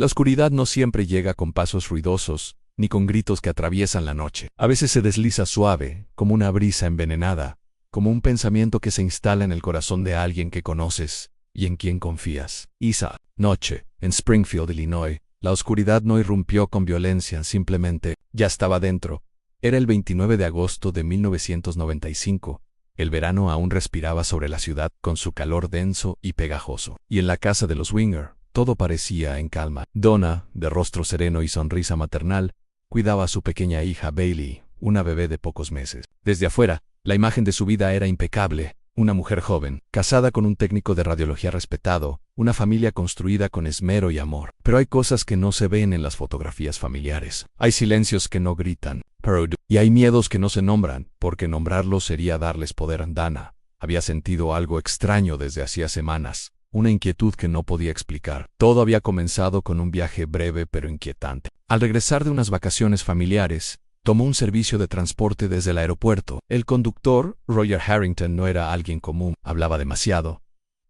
La oscuridad no siempre llega con pasos ruidosos, ni con gritos que atraviesan la noche. A veces se desliza suave, como una brisa envenenada, como un pensamiento que se instala en el corazón de alguien que conoces y en quien confías. Esa noche, en Springfield, Illinois, la oscuridad no irrumpió con violencia, simplemente ya estaba dentro. Era el 29 de agosto de 1995. El verano aún respiraba sobre la ciudad con su calor denso y pegajoso. Y en la casa de los Winger, todo parecía en calma. Donna, de rostro sereno y sonrisa maternal, cuidaba a su pequeña hija Bailey, una bebé de pocos meses. Desde afuera, la imagen de su vida era impecable. Una mujer joven, casada con un técnico de radiología respetado, una familia construida con esmero y amor. Pero hay cosas que no se ven en las fotografías familiares. Hay silencios que no gritan, y hay miedos que no se nombran, porque nombrarlos sería darles poder. Dana había sentido algo extraño desde hacía semanas, una inquietud que no podía explicar. Todo había comenzado con un viaje breve pero inquietante. Al regresar de unas vacaciones familiares, tomó un servicio de transporte desde el aeropuerto. El conductor, Roger Harrington, no era alguien común. Hablaba demasiado.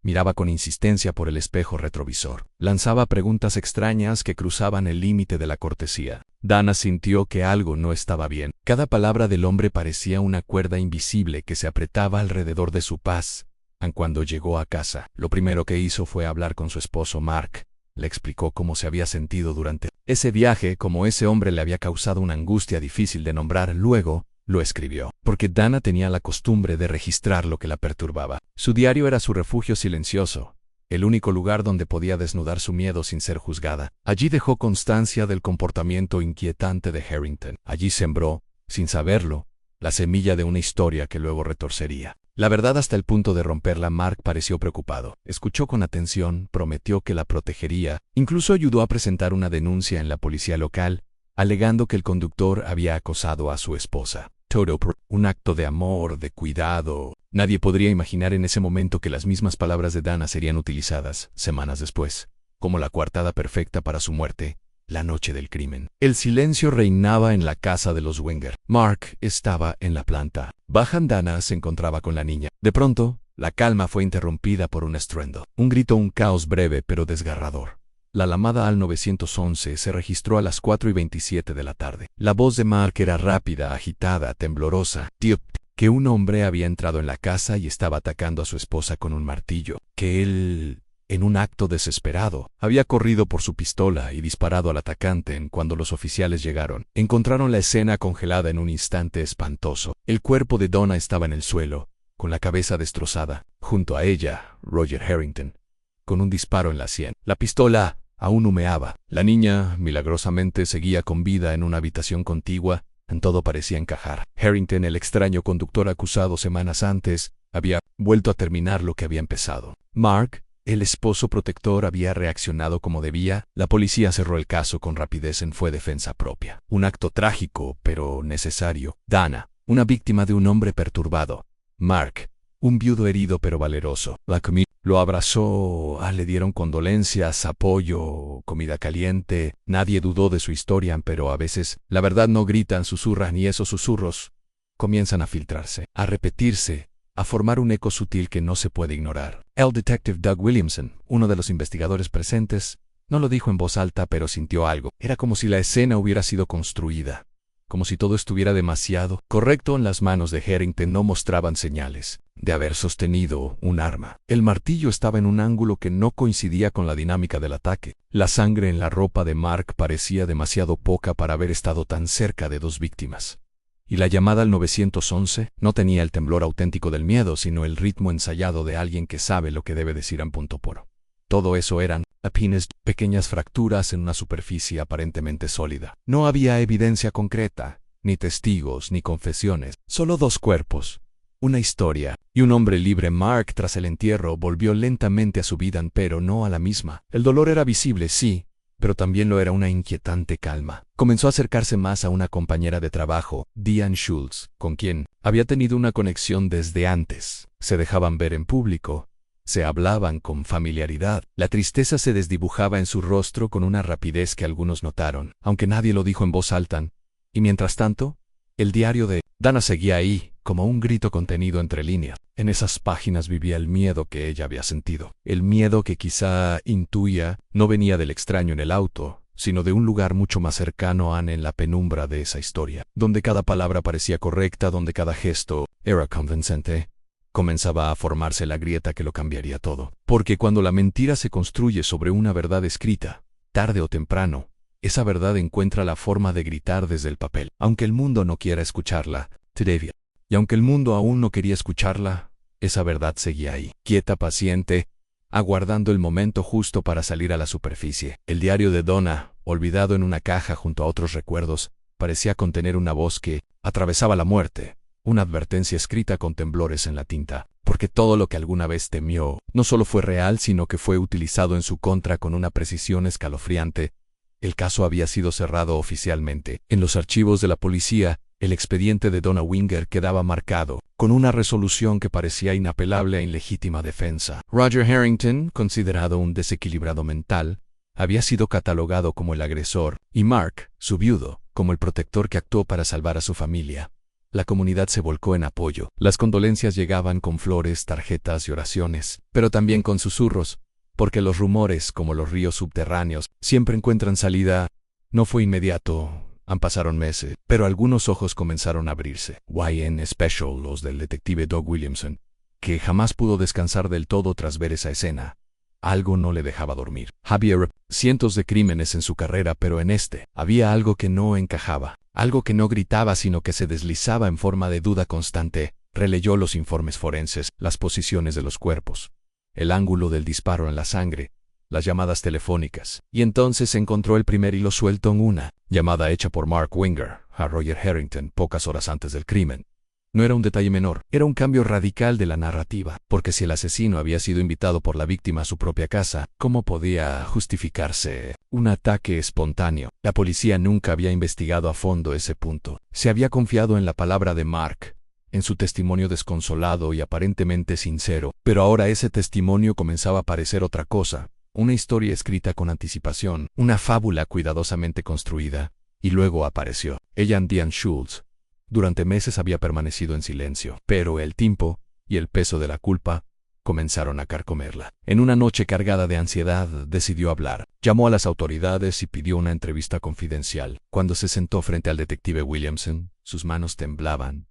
Miraba con insistencia por el espejo retrovisor. Lanzaba preguntas extrañas que cruzaban el límite de la cortesía. Dana sintió que algo no estaba bien. Cada palabra del hombre parecía una cuerda invisible que se apretaba alrededor de su paz. Cuando llegó a casa, lo primero que hizo fue hablar con su esposo Mark. Le explicó cómo se había sentido durante ese viaje, cómo ese hombre le había causado una angustia difícil de nombrar. Luego, lo escribió, porque Dana tenía la costumbre de registrar lo que la perturbaba. Su diario era su refugio silencioso, el único lugar donde podía desnudar su miedo sin ser juzgada. Allí dejó constancia del comportamiento inquietante de Harrington. Allí sembró, sin saberlo, la semilla de una historia que luego retorcería. La verdad hasta el punto de romperla. Mark pareció preocupado. Escuchó con atención, prometió que la protegería, incluso ayudó a presentar una denuncia en la policía local, alegando que el conductor había acosado a su esposa. Todo por un acto de amor, de cuidado. Nadie podría imaginar en ese momento que las mismas palabras de Dana serían utilizadas, semanas después, como la coartada perfecta para su muerte, la noche del crimen. El silencio reinaba en la casa de los Winger. Mark estaba en la planta baja. Dana se encontraba con la niña. De pronto, la calma fue interrumpida por un estruendo. Un grito, un caos breve pero desgarrador. La llamada al 911 se registró a las 4:27 de la tarde. La voz de Mark era rápida, agitada, temblorosa. Tío, que un hombre había entrado en la casa y estaba atacando a su esposa con un martillo. Que él, en un acto desesperado, había corrido por su pistola y disparado al atacante. Cuando los oficiales llegaron, encontraron la escena congelada en un instante espantoso. El cuerpo de Donna estaba en el suelo, con la cabeza destrozada. Junto a ella, Roger Harrington, con un disparo en la sien. La pistola aún humeaba. La niña, milagrosamente, seguía con vida en una habitación contigua. En todo parecía encajar. Harrington, el extraño conductor acusado semanas antes, había vuelto a terminar lo que había empezado. Mark, el esposo protector, había reaccionado como debía. La policía cerró el caso con rapidez. Fue defensa propia. Un acto trágico, pero necesario. Dana, una víctima de un hombre perturbado. Mark, un viudo herido pero valeroso. La comida lo abrazó, le dieron condolencias, apoyo, comida caliente. Nadie dudó de su historia, pero a veces la verdad no gritan, susurran, y esos susurros comienzan a filtrarse, a repetirse, a formar un eco sutil que no se puede ignorar. El detective Doug Williamson, uno de los investigadores presentes, no lo dijo en voz alta, pero sintió algo. Era como si la escena hubiera sido construida, como si todo estuviera demasiado correcto. En las manos de Harrington no mostraban señales de haber sostenido un arma. El martillo estaba en un ángulo que no coincidía con la dinámica del ataque. La sangre en la ropa de Mark parecía demasiado poca para haber estado tan cerca de dos víctimas. Y la llamada al 911 no tenía el temblor auténtico del miedo, sino el ritmo ensayado de alguien que sabe lo que debe decir en punto poro. Todo eso eran apenas pequeñas fracturas en una superficie aparentemente sólida. No había evidencia concreta, ni testigos, ni confesiones. Solo dos cuerpos, una historia y un hombre libre. Mark, tras el entierro, volvió lentamente a su vida, pero no a la misma. El dolor era visible, sí, pero también lo era una inquietante calma. Comenzó a acercarse más a una compañera de trabajo, Diane Schultz, con quien había tenido una conexión desde antes. Se dejaban ver en público. Se hablaban con familiaridad. La tristeza se desdibujaba en su rostro con una rapidez que algunos notaron, aunque nadie lo dijo en voz alta. Y mientras tanto, el diario de Dana seguía ahí, como un grito contenido entre líneas. En esas páginas vivía el miedo que ella había sentido. El miedo que quizá intuía no venía del extraño en el auto, sino de un lugar mucho más cercano a Anne en la penumbra de esa historia, donde cada palabra parecía correcta, donde cada gesto era convincente. Comenzaba a formarse la grieta que lo cambiaría todo. Porque cuando la mentira se construye sobre una verdad escrita, tarde o temprano, esa verdad encuentra la forma de gritar desde el papel. Aunque el mundo no quiera escucharla, Tedevia. Y aunque el mundo aún no quería escucharla, esa verdad seguía ahí, quieta, paciente, aguardando el momento justo para salir a la superficie. El diario de Donna, olvidado en una caja junto a otros recuerdos, parecía contener una voz que atravesaba la muerte, una advertencia escrita con temblores en la tinta, porque todo lo que alguna vez temió no solo fue real, sino que fue utilizado en su contra con una precisión escalofriante. El caso había sido cerrado oficialmente. En los archivos de la policía, el expediente de Donna Winger quedaba marcado, con una resolución que parecía inapelable e ilegítima defensa. Roger Harrington, considerado un desequilibrado mental, había sido catalogado como el agresor, y Mark, su viudo, como el protector que actuó para salvar a su familia. La comunidad se volcó en apoyo. Las condolencias llegaban con flores, tarjetas y oraciones, pero también con susurros, porque los rumores, como los ríos subterráneos, siempre encuentran salida. No fue inmediato. Pasaron meses, pero algunos ojos comenzaron a abrirse. YN Special, los del detective Doug Williamson, que jamás pudo descansar del todo tras ver esa escena. Algo no le dejaba dormir. Había cientos de crímenes en su carrera, pero en este había algo que no encajaba, algo que no gritaba sino que se deslizaba en forma de duda constante. Releyó los informes forenses, las posiciones de los cuerpos, el ángulo del disparo en la sangre, las llamadas telefónicas, y entonces encontró el primer hilo suelto en una llamada hecha por Mark Winger a Roger Harrington pocas horas antes del crimen. No era un detalle menor, era un cambio radical de la narrativa, porque si el asesino había sido invitado por la víctima a su propia casa, ¿cómo podía justificarse un ataque espontáneo? La policía nunca había investigado a fondo ese punto. Se había confiado en la palabra de Mark, en su testimonio desconsolado y aparentemente sincero, pero ahora ese testimonio comenzaba a parecer otra cosa. Una historia escrita con anticipación, una fábula cuidadosamente construida, y luego apareció. Ella, Diane Schultz, durante meses había permanecido en silencio, pero el tiempo y el peso de la culpa comenzaron a carcomerla. En una noche cargada de ansiedad, decidió hablar. Llamó a las autoridades y pidió una entrevista confidencial. Cuando se sentó frente al detective Williamson, sus manos temblaban.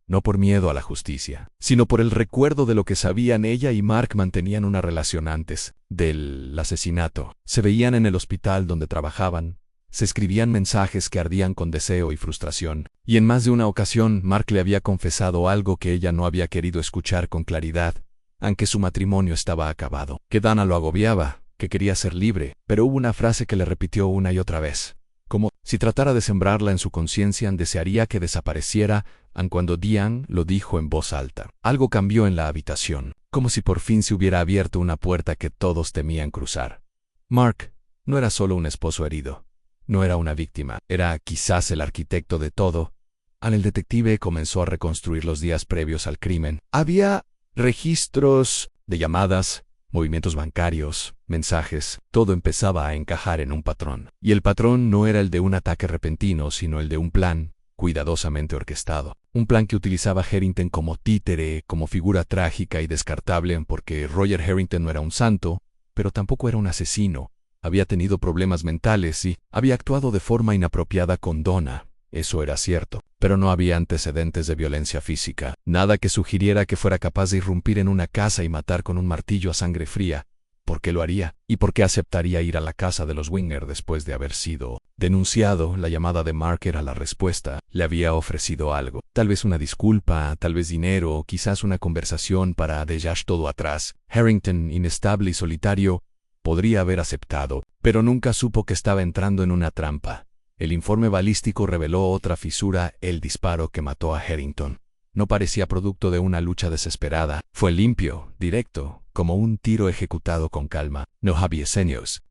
No por miedo a la justicia, sino por el recuerdo de lo que sabían. Ella y Mark mantenían una relación antes del asesinato. Se veían en el hospital donde trabajaban, se escribían mensajes que ardían con deseo y frustración, y en más de una ocasión Mark le había confesado algo que ella no había querido escuchar con claridad, aunque su matrimonio estaba acabado, que Dana lo agobiaba, que quería ser libre, pero hubo una frase que le repitió una y otra vez, como si tratara de sembrarla en su conciencia. Desearía que desapareciera, aun cuando Diane lo dijo en voz alta. Algo cambió en la habitación, como si por fin se hubiera abierto una puerta que todos temían cruzar. Mark no era solo un esposo herido, no era una víctima, era quizás el arquitecto de todo. El detective comenzó a reconstruir los días previos al crimen. Había registros de llamadas, movimientos bancarios, mensajes, todo empezaba a encajar en un patrón. Y el patrón no era el de un ataque repentino, sino el de un plan cuidadosamente orquestado. Un plan que utilizaba a Harrington como títere, como figura trágica y descartable, porque Roger Harrington no era un santo, pero tampoco era un asesino. Había tenido problemas mentales y había actuado de forma inapropiada con Donna. Eso era cierto, pero no había antecedentes de violencia física, nada que sugiriera que fuera capaz de irrumpir en una casa y matar con un martillo a sangre fría. ¿Por qué lo haría? ¿Y por qué aceptaría ir a la casa de los Winger después de haber sido denunciado? La llamada de Mark era la respuesta. Le había ofrecido algo, tal vez una disculpa, tal vez dinero, o quizás una conversación para dejar todo atrás. Harrington, inestable y solitario, podría haber aceptado, pero nunca supo que estaba entrando en una trampa. El informe balístico reveló otra fisura: el disparo que mató a Harrington no parecía producto de una lucha desesperada. Fue limpio, directo, como un tiro ejecutado con calma. No había señas,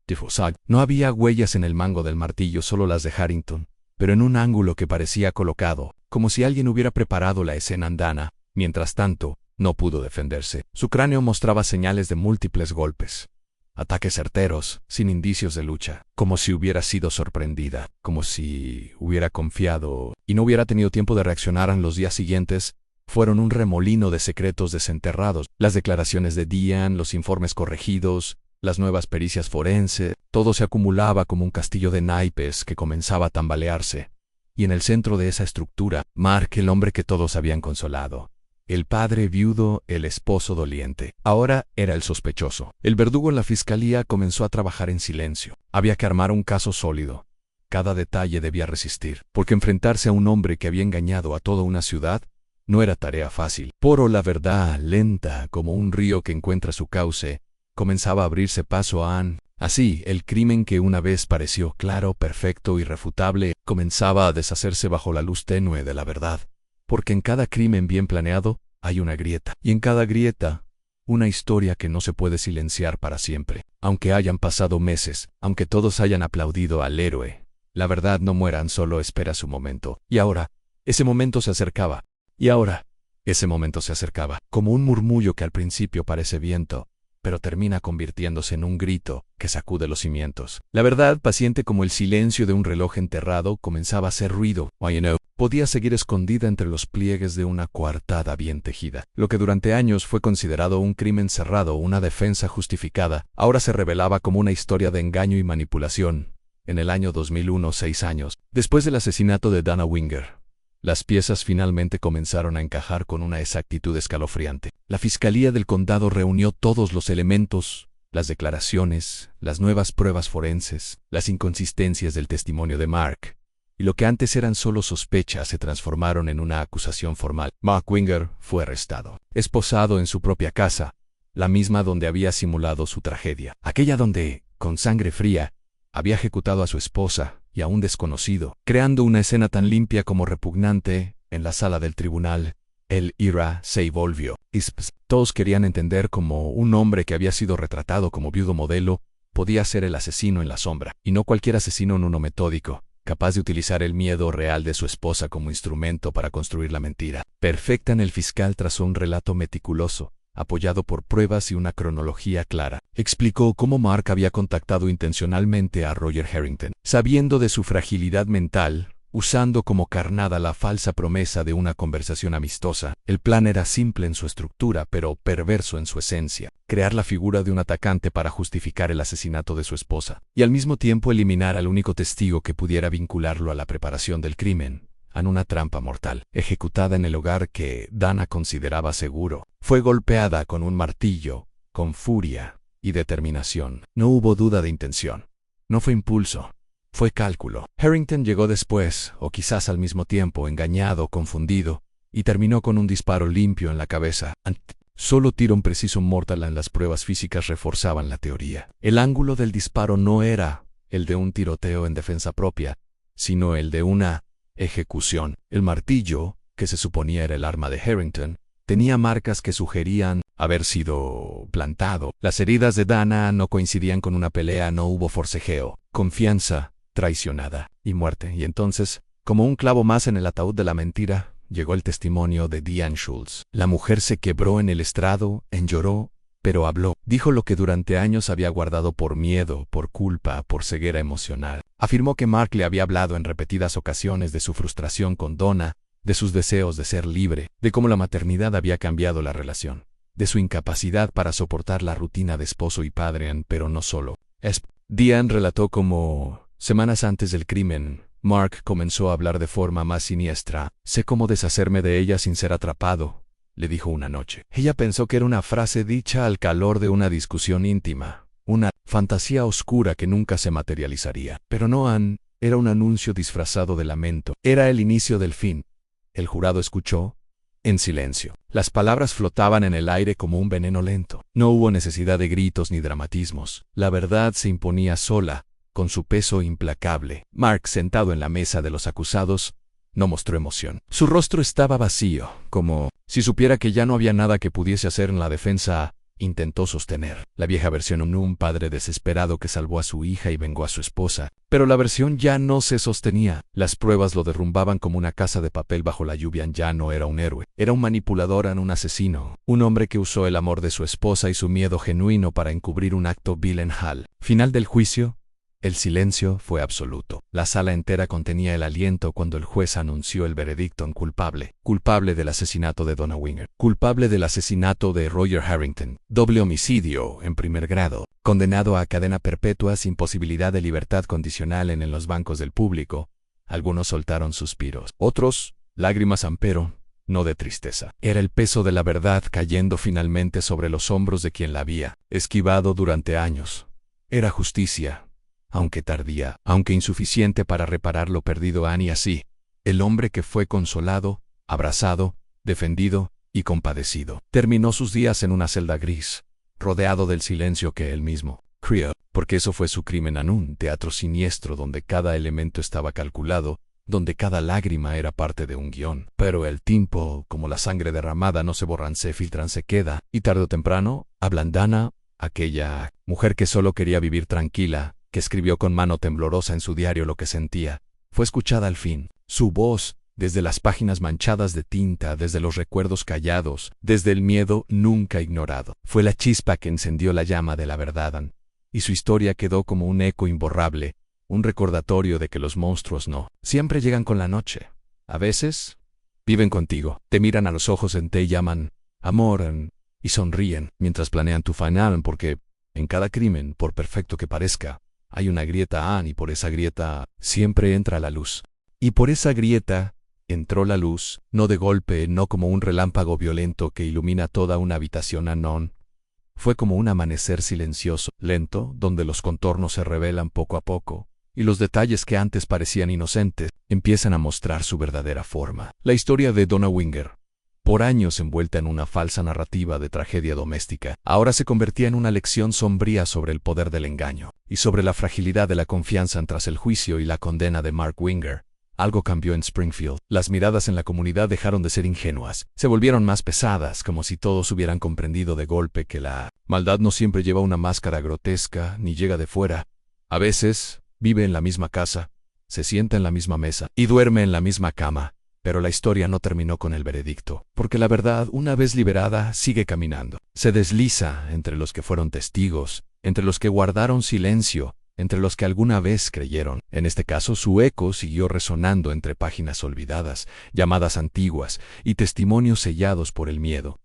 no había huellas en el mango del martillo, solo las de Harrington, pero en un ángulo que parecía colocado, como si alguien hubiera preparado la escena andana. Mientras tanto, no pudo defenderse. Su cráneo mostraba señales de múltiples golpes. Ataques certeros, sin indicios de lucha, como si hubiera sido sorprendida, como si hubiera confiado y no hubiera tenido tiempo de reaccionar. En los días siguientes fueron un remolino de secretos desenterrados. Las declaraciones de Diane, los informes corregidos, las nuevas pericias forenses, todo se acumulaba como un castillo de naipes que comenzaba a tambalearse. Y en el centro de esa estructura, Mark, el hombre que todos habían consolado. El padre viudo, el esposo doliente. Ahora era el sospechoso. El verdugo en la fiscalía comenzó a trabajar en silencio. Había que armar un caso sólido. Cada detalle debía resistir, porque enfrentarse a un hombre que había engañado a toda una ciudad no era tarea fácil. Pero la verdad, lenta como un río que encuentra su cauce, comenzaba a abrirse paso a Anne. Así, el crimen que una vez pareció claro, perfecto, irrefutable, comenzaba a deshacerse bajo la luz tenue de la verdad. Porque en cada crimen bien planeado hay una grieta, y en cada grieta, una historia que no se puede silenciar para siempre. Aunque hayan pasado meses, aunque todos hayan aplaudido al héroe, la verdad no muera, solo espera su momento. Y ahora, ese momento se acercaba. Como un murmullo que al principio parece viento, pero termina convirtiéndose en un grito que sacude los cimientos. La verdad, paciente como el silencio de un reloj enterrado, comenzaba a hacer ruido. Podía seguir escondida entre los pliegues de una coartada bien tejida. Lo que durante años fue considerado un crimen cerrado, una defensa justificada, ahora se revelaba como una historia de engaño y manipulación. En el año 2001, 6 años, después del asesinato de Dana Winger, las piezas finalmente comenzaron a encajar con una exactitud escalofriante. La Fiscalía del Condado reunió todos los elementos, las declaraciones, las nuevas pruebas forenses, las inconsistencias del testimonio de Mark, y lo que antes eran solo sospechas se transformaron en una acusación formal. Mark Winger fue arrestado, esposado en su propia casa, la misma donde había simulado su tragedia, aquella donde, con sangre fría, había ejecutado a su esposa y a un desconocido, creando una escena tan limpia como repugnante. En la sala del tribunal, el ira se volvió. Todos querían entender cómo un hombre que había sido retratado como viudo modelo podía ser el asesino en la sombra, y no cualquier asesino en uno metódico, capaz de utilizar el miedo real de su esposa como instrumento para construir la mentira perfecta. El fiscal trazó un relato meticuloso, apoyado por pruebas y una cronología clara. Explicó cómo Mark había contactado intencionalmente a Roger Harrington, sabiendo de su fragilidad mental, usando como carnada la falsa promesa de una conversación amistosa. El plan era simple en su estructura, pero perverso en su esencia: crear la figura de un atacante para justificar el asesinato de su esposa, y al mismo tiempo eliminar al único testigo que pudiera vincularlo a la preparación del crimen, en una trampa mortal, ejecutada en el hogar que Dana consideraba seguro. Fue golpeada con un martillo, con furia y determinación. No hubo duda de intención. No fue impulso. Fue cálculo. Harrington llegó después, o quizás al mismo tiempo, engañado, confundido, y terminó con un disparo limpio en la cabeza. Solo tiro preciso mortal en las pruebas físicas reforzaban la teoría. El ángulo del disparo no era el de un tiroteo en defensa propia, sino el de una ejecución. El martillo, que se suponía era el arma de Harrington, tenía marcas que sugerían haber sido plantado. Las heridas de Dana no coincidían con una pelea, no hubo forcejeo, confianza traicionada y muerte. Y entonces, como un clavo más en el ataúd de la mentira, llegó el testimonio de Diane Schultz. La mujer se quebró en el estrado, lloró, pero habló. Dijo lo que durante años había guardado por miedo, por culpa, por ceguera emocional. Afirmó que Mark le había hablado en repetidas ocasiones de su frustración con Donna, de sus deseos de ser libre, de cómo la maternidad había cambiado la relación, de su incapacidad para soportar la rutina de esposo y padre, pero no solo. Diane relató cómo, semanas antes del crimen, Mark comenzó a hablar de forma más siniestra. «Sé cómo deshacerme de ella sin ser atrapado», le dijo una noche. Ella pensó que era una frase dicha al calor de una discusión íntima, una fantasía oscura que nunca se materializaría. Pero no, Anne, era un anuncio disfrazado de lamento. Era el inicio del fin. El jurado escuchó, en silencio. Las palabras flotaban en el aire como un veneno lento. No hubo necesidad de gritos ni dramatismos. La verdad se imponía sola, con su peso implacable. Mark, sentado en la mesa de los acusados, no mostró emoción. Su rostro estaba vacío, como si supiera que ya no había nada que pudiese hacer en la defensa. Intentó sostener la vieja versión de un padre desesperado que salvó a su hija y vengó a su esposa, pero la versión ya no se sostenía. Las pruebas lo derrumbaban como una casa de papel bajo la lluvia. Ya no era un héroe, era un manipulador, un asesino, un hombre que usó el amor de su esposa y su miedo genuino para encubrir un acto vil en Hall. Final del juicio. El silencio fue absoluto. La sala entera contenía el aliento cuando el juez anunció el veredicto en culpable. Culpable del asesinato de Donna Winger. Culpable del asesinato de Roger Harrington. Doble homicidio en primer grado. Condenado a cadena perpetua sin posibilidad de libertad condicional en los bancos del público. Algunos soltaron suspiros. Otros, lágrimas ampero, no de tristeza. Era el peso de la verdad cayendo finalmente sobre los hombros de quien la había esquivado durante años. Era justicia. Aunque tardía, aunque insuficiente para reparar lo perdido Annie así, el hombre que fue consolado, abrazado, defendido y compadecido. Terminó sus días en una celda gris, rodeado del silencio que él mismo crió, porque eso fue su crimen en un teatro siniestro donde cada elemento estaba calculado, donde cada lágrima era parte de un guión. Pero el tiempo, como la sangre derramada, no se borran, se filtran, se queda, y tarde o temprano, ablandana, aquella mujer que solo quería vivir tranquila, que escribió con mano temblorosa en su diario lo que sentía, fue escuchada al fin. Su voz, desde las páginas manchadas de tinta, desde los recuerdos callados, desde el miedo nunca ignorado, fue la chispa que encendió la llama de la verdad, y su historia quedó como un eco imborrable, un recordatorio de que los monstruos no siempre llegan con la noche. A veces, viven contigo, te miran a los ojos y te llaman amor, y sonríen mientras planean tu final, porque en cada crimen, por perfecto que parezca, hay una grieta, y por esa grieta siempre entra la luz. Y por esa grieta entró la luz, no de golpe, no como un relámpago violento que ilumina toda una habitación anón. Fue como un amanecer silencioso, lento, donde los contornos se revelan poco a poco, y los detalles que antes parecían inocentes empiezan a mostrar su verdadera forma. La historia de Donna Winger, por años envuelta en una falsa narrativa de tragedia doméstica, ahora se convertía en una lección sombría sobre el poder del engaño, y sobre la fragilidad de la confianza tras el juicio y la condena de Mark Winger. Algo cambió en Springfield. Las miradas en la comunidad dejaron de ser ingenuas, se volvieron más pesadas, como si todos hubieran comprendido de golpe que la maldad no siempre lleva una máscara grotesca, ni llega de fuera. A veces, vive en la misma casa, se sienta en la misma mesa, y duerme en la misma cama. Pero la historia no terminó con el veredicto, porque la verdad, una vez liberada, sigue caminando. Se desliza entre los que fueron testigos, entre los que guardaron silencio, entre los que alguna vez creyeron. En este caso, su eco siguió resonando entre páginas olvidadas, llamadas antiguas y testimonios sellados por el miedo.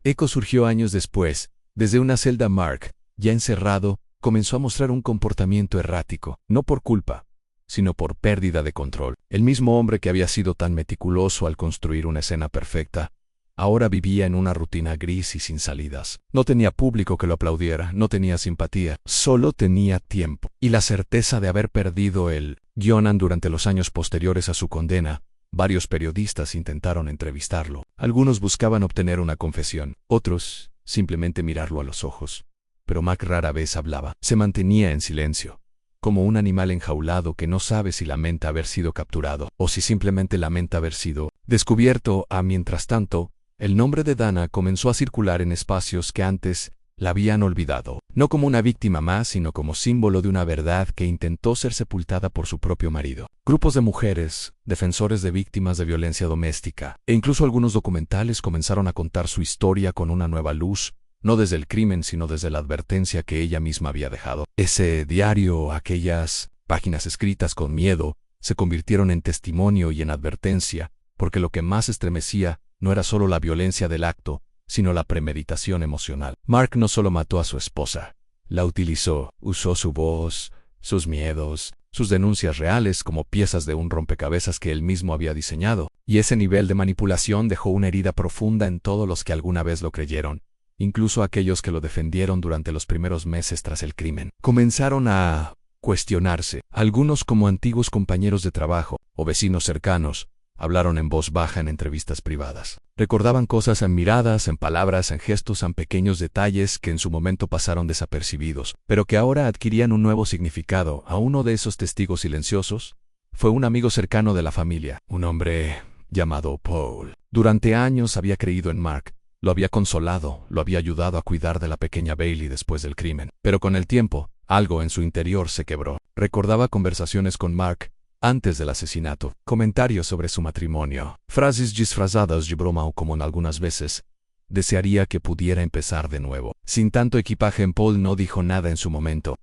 Eco surgió años después. Desde una celda Mark, ya encerrado, comenzó a mostrar un comportamiento errático, no por culpa, sino por pérdida de control. El mismo hombre que había sido tan meticuloso al construir una escena perfecta, ahora vivía en una rutina gris y sin salidas. No tenía público que lo aplaudiera, no tenía simpatía, solo tenía tiempo. Y la certeza de haber perdido el guión durante los años posteriores a su condena. Varios periodistas intentaron entrevistarlo. Algunos buscaban obtener una confesión, otros simplemente mirarlo a los ojos. Pero Mac rara vez hablaba, se mantenía en silencio, como un animal enjaulado que no sabe si lamenta haber sido capturado o si simplemente lamenta haber sido descubierto. Mientras tanto, el nombre de Dana comenzó a circular en espacios que antes la habían olvidado, no como una víctima más, sino como símbolo de una verdad que intentó ser sepultada por su propio marido. Grupos de mujeres, defensores de víctimas de violencia doméstica, e incluso algunos documentales comenzaron a contar su historia con una nueva luz, no desde el crimen, sino desde la advertencia que ella misma había dejado. Ese diario, aquellas páginas escritas con miedo, se convirtieron en testimonio y en advertencia, porque lo que más estremecía no era solo la violencia del acto, sino la premeditación emocional. Mark no solo mató a su esposa, la utilizó, usó su voz, sus miedos, sus denuncias reales como piezas de un rompecabezas que él mismo había diseñado, y ese nivel de manipulación dejó una herida profunda en todos los que alguna vez lo creyeron. Incluso aquellos que lo defendieron durante los primeros meses tras el crimen. Comenzaron a cuestionarse. Algunos, como antiguos compañeros de trabajo o vecinos cercanos, hablaron en voz baja en entrevistas privadas. Recordaban cosas en miradas, en palabras, en gestos, en pequeños detalles que en su momento pasaron desapercibidos, pero que ahora adquirían un nuevo significado. A uno de esos testigos silenciosos fue un amigo cercano de la familia, un hombre llamado Paul. Durante años había creído en Mark. Lo había consolado, lo había ayudado a cuidar de la pequeña Bailey después del crimen. Pero con el tiempo, algo en su interior se quebró. Recordaba conversaciones con Mark antes del asesinato, comentarios sobre su matrimonio, frases disfrazadas de broma o como en algunas veces, Desearía que pudiera empezar de nuevo. Sin tanto equipaje, Paul no dijo nada en su momento.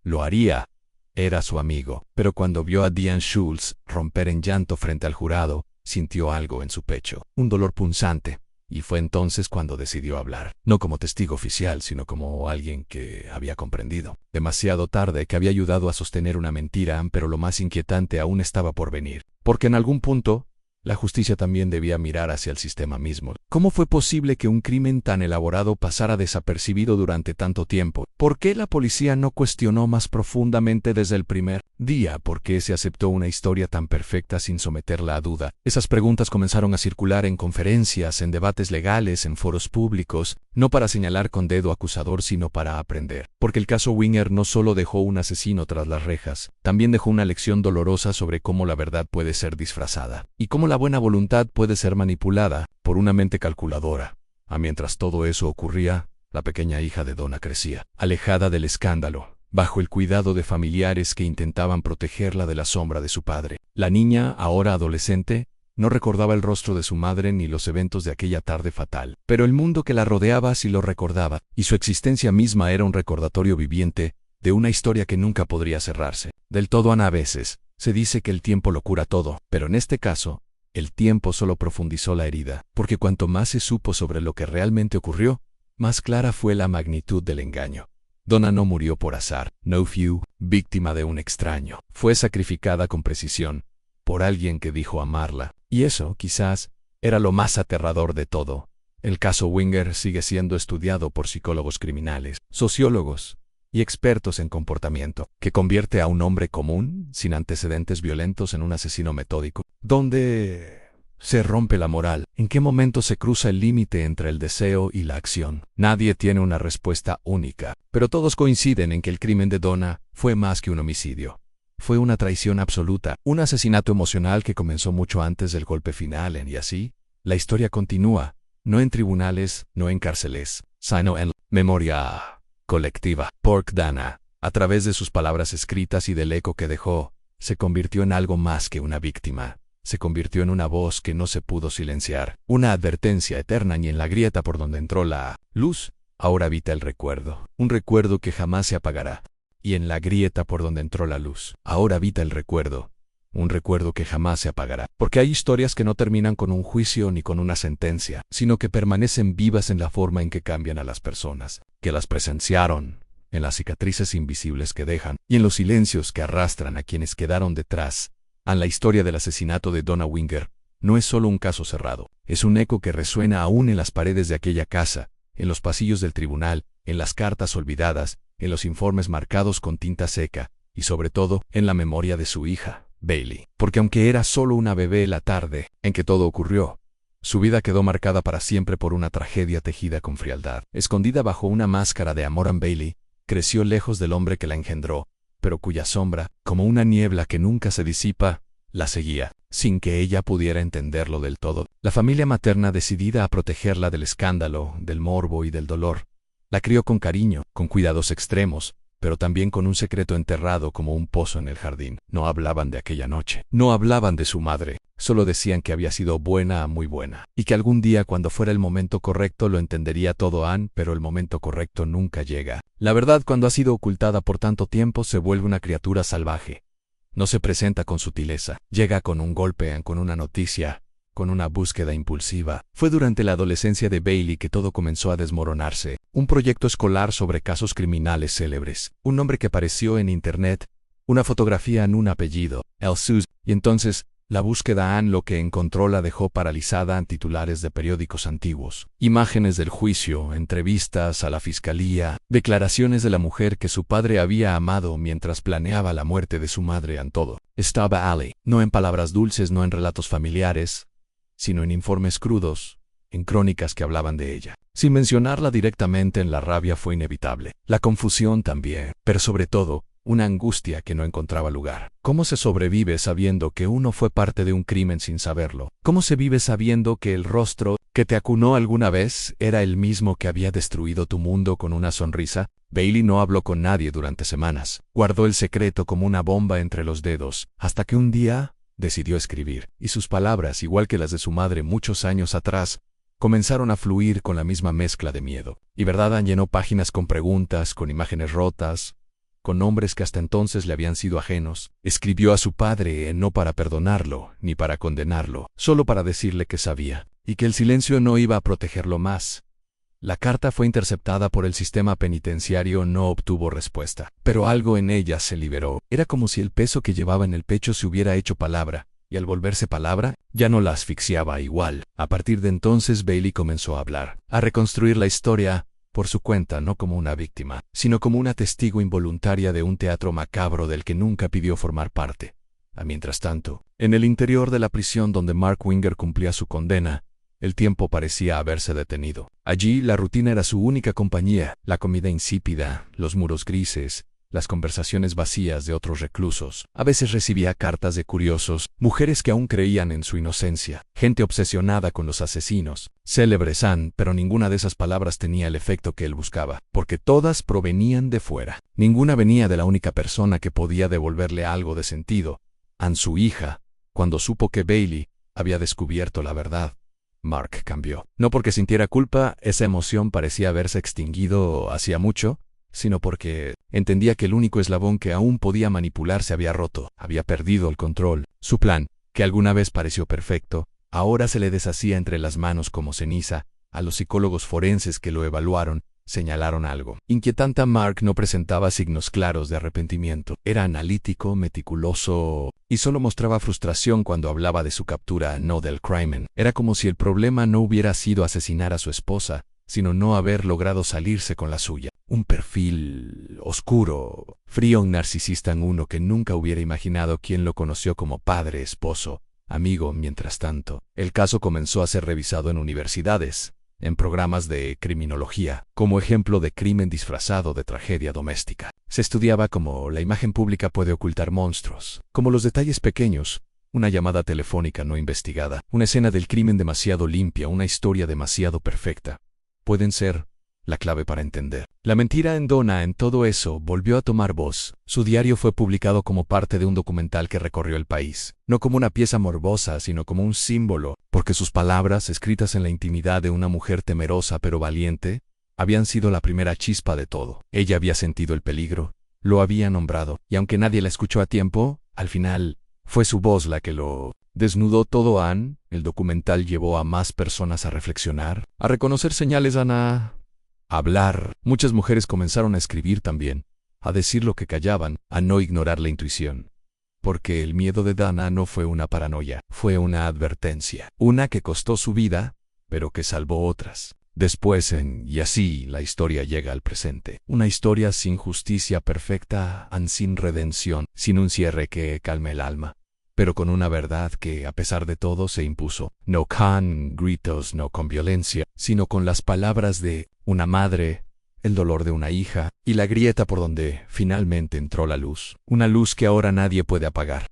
Lo haría. Era su amigo. Pero cuando vio a Diane Schultz romper en llanto frente al jurado, sintió algo en su pecho, un dolor punzante. Y fue entonces cuando decidió hablar, no como testigo oficial, sino como alguien que había comprendido. Demasiado tarde, que había ayudado a sostener una mentira, pero lo más inquietante aún estaba por venir. Porque en algún punto, la justicia también debía mirar hacia el sistema mismo. ¿Cómo fue posible que un crimen tan elaborado pasara desapercibido durante tanto tiempo? ¿Por qué la policía no cuestionó más profundamente desde el primer día? ¿Por qué se aceptó una historia tan perfecta sin someterla a duda? Esas preguntas comenzaron a circular en conferencias, en debates legales, en foros públicos, no para señalar con dedo acusador, sino para aprender. Porque el caso Winger no solo dejó un asesino tras las rejas, también dejó una lección dolorosa sobre cómo la verdad puede ser disfrazada, y cómo la buena voluntad puede ser manipulada por una mente calculadora. Mientras todo eso ocurría, la pequeña hija de Donna crecía, alejada del escándalo, bajo el cuidado de familiares que intentaban protegerla de la sombra de su padre. La niña, ahora adolescente, no recordaba el rostro de su madre ni los eventos de aquella tarde fatal, pero el mundo que la rodeaba sí lo recordaba, y su existencia misma era un recordatorio viviente de una historia que nunca podría cerrarse. Del todo. A veces se dice que el tiempo lo cura todo, pero en este caso, el tiempo solo profundizó la herida, porque cuanto más se supo sobre lo que realmente ocurrió, más clara fue la magnitud del engaño. Donna no murió por azar, no fue víctima de un extraño. Fue sacrificada con precisión por alguien que dijo amarla. Y eso, quizás, era lo más aterrador de todo. El caso Winger sigue siendo estudiado por psicólogos criminales, sociólogos y expertos en comportamiento, que convierte a un hombre común, sin antecedentes violentos, en un asesino metódico. ¿Dónde se rompe la moral? ¿En qué momento se cruza el límite entre el deseo y la acción? Nadie tiene una respuesta única, pero todos coinciden en que el crimen de Donna fue más que un homicidio. Fue una traición absoluta, un asesinato emocional que comenzó mucho antes del golpe final, y así, la historia continúa, no en tribunales, no en cárceles, sino en memoria colectiva. Porque Donna, a través de sus palabras escritas y del eco que dejó, se convirtió en algo más que una víctima. Se convirtió en una voz que no se pudo silenciar, una advertencia eterna, y en la grieta por donde entró la luz, ahora habita el recuerdo, un recuerdo que jamás se apagará. Y en la grieta por donde entró la luz, ahora habita el recuerdo, un recuerdo que jamás se apagará. Porque hay historias que no terminan con un juicio ni con una sentencia, sino que permanecen vivas en la forma en que cambian a las personas que las presenciaron, en las cicatrices invisibles que dejan, y en los silencios que arrastran a quienes quedaron detrás. La historia del asesinato de Donna Winger no es solo un caso cerrado, es un eco que resuena aún en las paredes de aquella casa, en los pasillos del tribunal, en las cartas olvidadas, en los informes marcados con tinta seca, y sobre todo, en la memoria de su hija, Bailey. Porque aunque era solo una bebé la tarde en que todo ocurrió, su vida quedó marcada para siempre por una tragedia tejida con frialdad. Escondida bajo una máscara de amor, Bailey creció lejos del hombre que la engendró, pero cuya sombra, como una niebla que nunca se disipa, la seguía, sin que ella pudiera entenderlo del todo. La familia materna, decidida a protegerla del escándalo, del morbo y del dolor, la crió con cariño, con cuidados extremos, pero también con un secreto enterrado como un pozo en el jardín. No hablaban de aquella noche, no hablaban de su madre, solo decían que había sido buena, muy buena, y que algún día, cuando fuera el momento correcto, lo entendería todo. Pero el momento correcto nunca llega. La verdad, cuando ha sido ocultada por tanto tiempo, se vuelve una criatura salvaje. No se presenta con sutileza, llega con un golpe, con una noticia, con una búsqueda impulsiva. Fue durante la adolescencia de Bailey que todo comenzó a desmoronarse. Un proyecto escolar sobre casos criminales célebres, un nombre que apareció en internet, una fotografía en un apellido, El Sus, y entonces, la búsqueda lo que encontró la dejó paralizada en titulares de periódicos antiguos. Imágenes del juicio, entrevistas a la fiscalía, declaraciones de la mujer que su padre había amado mientras planeaba la muerte de su madre. En todo estaba Allie, no en palabras dulces, no en relatos familiares, sino en informes crudos, en crónicas que hablaban de ella. Sin mencionarla directamente, la rabia fue inevitable, la confusión también, pero sobre todo, una angustia que no encontraba lugar. ¿Cómo se sobrevive sabiendo que uno fue parte de un crimen sin saberlo? ¿Cómo se vive sabiendo que el rostro que te acunó alguna vez era el mismo que había destruido tu mundo con una sonrisa? Bailey no habló con nadie durante semanas. Guardó el secreto como una bomba entre los dedos, hasta que un día decidió escribir, y sus palabras, igual que las de su madre muchos años atrás, comenzaron a fluir con la misma mezcla de miedo. Y Verdad llenó páginas con preguntas, con imágenes rotas, con nombres que hasta entonces le habían sido ajenos. Escribió a su padre no para perdonarlo, ni para condenarlo, solo para decirle que sabía, y que el silencio no iba a protegerlo más. La carta fue interceptada por el sistema penitenciario, no obtuvo respuesta, pero algo en ella se liberó. Era como si el peso que llevaba en el pecho se hubiera hecho palabra, y al volverse palabra, ya no la asfixiaba igual. A partir de entonces Bailey comenzó a hablar, a reconstruir la historia por su cuenta, no como una víctima, sino como una testigo involuntaria de un teatro macabro del que nunca pidió formar parte. Mientras tanto, en el interior de la prisión donde Mark Winger cumplía su condena, el tiempo parecía haberse detenido. Allí la rutina era su única compañía, la comida insípida, los muros grises, las conversaciones vacías de otros reclusos. A veces recibía cartas de curiosos, mujeres que aún creían en su inocencia, gente obsesionada con los asesinos, célebres, pero ninguna de esas palabras tenía el efecto que él buscaba, porque todas provenían de fuera. Ninguna venía de la única persona que podía devolverle algo de sentido, su hija. Cuando supo que Bailey había descubierto la verdad, Mark cambió. No porque sintiera culpa, esa emoción parecía haberse extinguido hacía mucho, sino porque entendía que el único eslabón que aún podía manipular se había roto, había perdido el control. Su plan, que alguna vez pareció perfecto, ahora se le deshacía entre las manos como ceniza. A los psicólogos forenses que lo evaluaron, señalaron algo inquietante. Mark no presentaba signos claros de arrepentimiento. Era analítico, meticuloso, y solo mostraba frustración cuando hablaba de su captura, no del crimen. Era como si el problema no hubiera sido asesinar a su esposa, sino no haber logrado salirse con la suya. Un perfil oscuro, frío, un narcisista en uno que nunca hubiera imaginado quien lo conoció como padre, esposo, amigo. Mientras tanto, el caso comenzó a ser revisado en universidades, en programas de criminología, como ejemplo de crimen disfrazado de tragedia doméstica. Se estudiaba cómo la imagen pública puede ocultar monstruos, como los detalles pequeños, una llamada telefónica no investigada, una escena del crimen demasiado limpia, una historia demasiado perfecta. Pueden ser la clave para entender. La mentira en Donna en todo eso volvió a tomar voz. Su diario fue publicado como parte de un documental que recorrió el país, no como una pieza morbosa, sino como un símbolo, porque sus palabras, escritas en la intimidad de una mujer temerosa pero valiente, habían sido la primera chispa de todo. Ella había sentido el peligro, lo había nombrado, y aunque nadie la escuchó a tiempo, al final, fue su voz la que lo desnudó todo. El documental llevó a más personas a reflexionar, a reconocer señales, a hablar. Muchas mujeres comenzaron a escribir también, a decir lo que callaban, a no ignorar la intuición. Porque el miedo de Dana no fue una paranoia, fue una advertencia. Una que costó su vida, pero que salvó otras. Después, y así la historia llega al presente. Una historia sin justicia perfecta, sin redención, sin un cierre que calme el alma, pero con una verdad que, a pesar de todo, se impuso. No con gritos, no con violencia, sino con las palabras de una madre, el dolor de una hija, y la grieta por donde finalmente entró la luz. Una luz que ahora nadie puede apagar.